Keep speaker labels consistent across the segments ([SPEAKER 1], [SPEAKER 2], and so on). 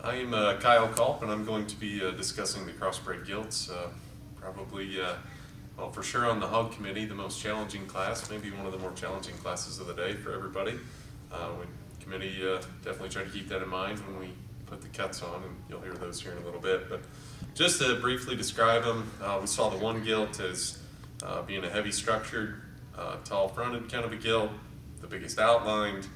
[SPEAKER 1] I'm Kyle Culp, and I'm going to be discussing the Crossbred Gilts. Probably, well, for sure on the hog committee, the most challenging class, maybe one of the more challenging classes of the day for everybody. When committee definitely try to keep that in mind when we put the cuts on, and you'll hear those here in a little bit. But just to briefly describe them, we saw the one gilt as being a heavy structured, tall fronted kind of a gilt, the biggest outlined.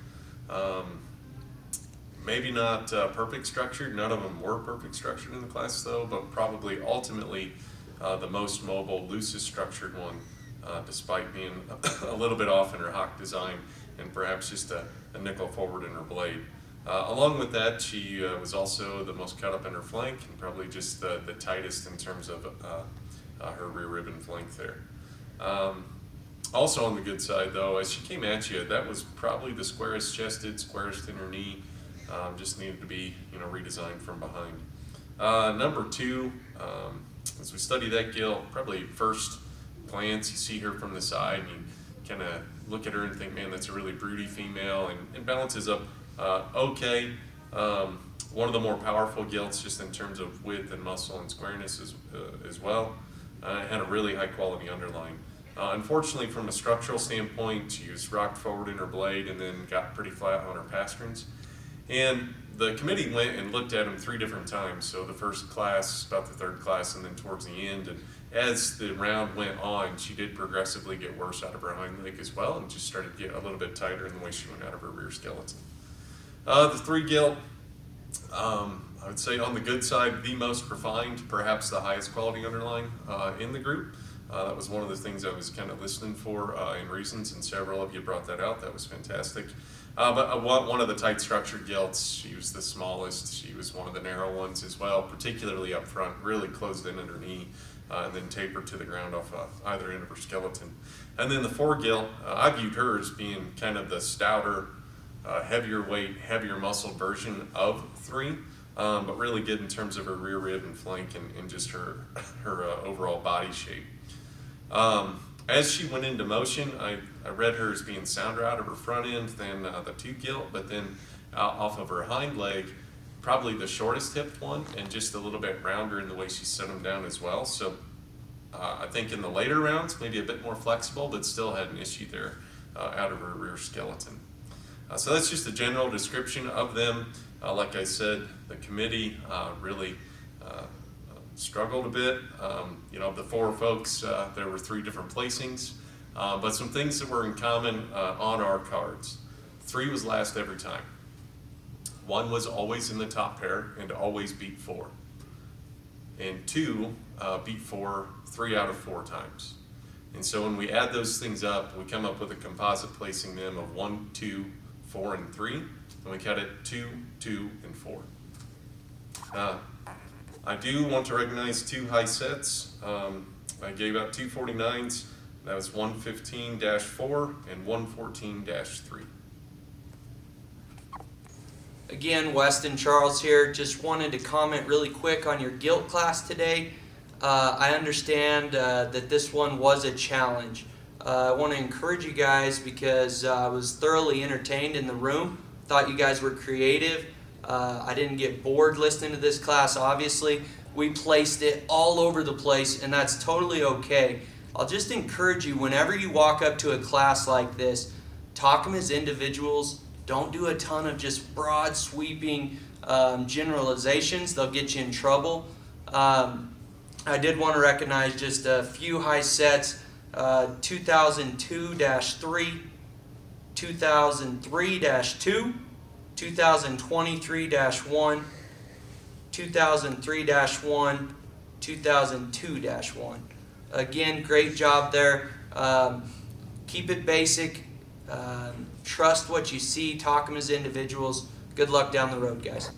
[SPEAKER 1] Maybe not perfect structured. None of them were perfect structured in the class though, but probably ultimately the most mobile, loosest structured one, despite being a little bit off in her hock design and perhaps just a nickel forward in her blade. Along with that, she was also the most cut up in her flank and probably just the tightest in terms of her rear ribbon flank there. Also on the good side though, as she came at you, that was probably the squarest chested, squarest in her knee. Just needed to be, redesigned from behind. Number two, as we study that gilt, probably first glance, you see her from the side and you kind of look at her and think, man, that's a really broody female, and balances up okay. One of the more powerful gilts just in terms of width and muscle and squareness as well. Had a really high quality underline. Unfortunately, from a structural standpoint, she was rocked forward in her blade and then got pretty flat on her pasterns. And the committee went and looked at them 3 different times. So the first class, about the third class, and then towards the end. And as the round went on, she did progressively get worse out of her hind leg as well, and just started to get a little bit tighter in the way she went out of her rear skeleton. The 3 gilt, I would say on the good side, the most refined, perhaps the highest quality underline in the group. That was one of the things I was kind of listening for in reasons, and several of you brought that out. That was fantastic. But one of the tight structured gilts, she was the smallest. She was one of the narrow ones as well, particularly up front, really closed in at her knee, and then tapered to the ground off either end of her skeleton. And then the 4 gilt, I viewed her as being kind of the stouter, heavier weight, heavier muscle version of 3, but really good in terms of her rear rib and flank and just her overall body shape. As she went into motion, I read her as being sounder out of her front end than the 2 gilt, but then off of her hind leg, probably the shortest hipped one, and just a little bit rounder in the way she set them down as well. So I think in the later rounds, maybe a bit more flexible, but still had an issue there out of her rear skeleton. So that's just a general description of them. Like I said, the committee really struggled a bit. Of the 4 folks, there were 3 different placings, but some things that were in common on our cards. 3 was last every time. 1 was always in the top pair and always beat 4. And 2 beat 4 3 out of 4 times. And so when we add those things up, we come up with a composite placing them of 1, 2, 4, and 3, and we cut it 2, 2, and 4. I do want to recognize 2 high sets. I gave out 2 49s. That was 115-4 and 114-3.
[SPEAKER 2] Again, Weston Charles here. Just wanted to comment really quick on your gilt class today. I understand that this one was a challenge. I want to encourage you guys because I was thoroughly entertained in the room. Thought you guys were creative. I didn't get bored listening to this class, obviously. We placed it all over the place, and that's totally okay. I'll just encourage you, whenever you walk up to a class like this, talk them as individuals. Don't do a ton of just broad, sweeping generalizations. They'll get you in trouble. I did want to recognize just a few high sets, 2002-3, 2003-2, 2023-1, 2003-1, 2002-1. Again, great job there. Keep it basic. Trust what you see. Talk them as individuals. Good luck down the road, guys.